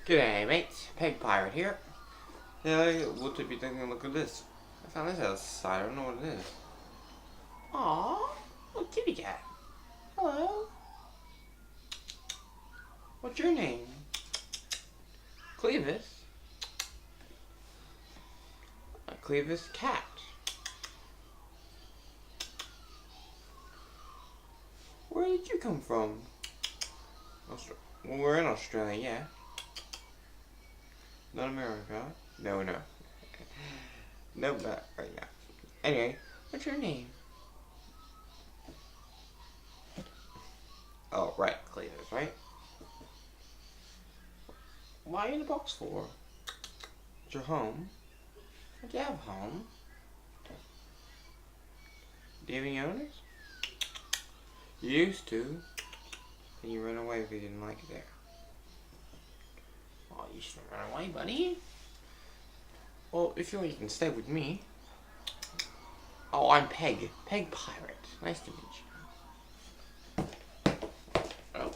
G'day mates, Peg Pirate here. Yeah, what if you thinking, look at this. I found this outside, I don't know what it is. Aww, little kitty cat. Hello. What's your name? Cleavis? A Cleavis cat. Where did you come from? Well, we're in Australia, yeah. Not America. No. Nope, not right now. Anyway, what's your name? Oh, right, Cleavis, right? Why are you in the box for? It's your home. Do you have a home? Do you have any owners? You used to. Then you ran away because you didn't like it there. Oh, you shouldn't run away, buddy. Well, if you want, you can stay with me. Oh, I'm Peg. Peg Pirate. Nice to meet you. Oh.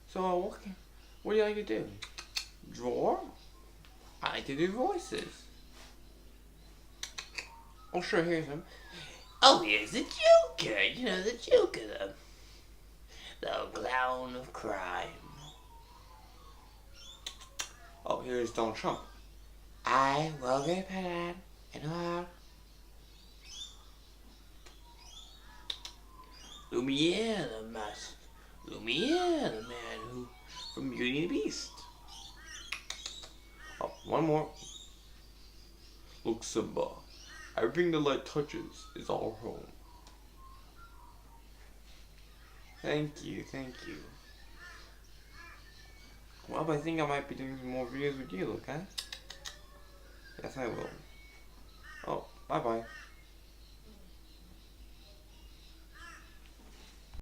So, what do you like to do? Draw? I like to do voices. Oh, sure, here's some. Oh, here's the Joker. You know, the Joker, the clown of crime. Oh, here's Donald Trump. I will get paid in a Lumiere, the mask. Lumiere, the man who from Beauty and the Beast. Oh, one more. Look, Simba. Everything the light touches is our home. Thank you. Well, I think I might be doing some more videos with you, okay? Yes, I will. Oh, bye-bye.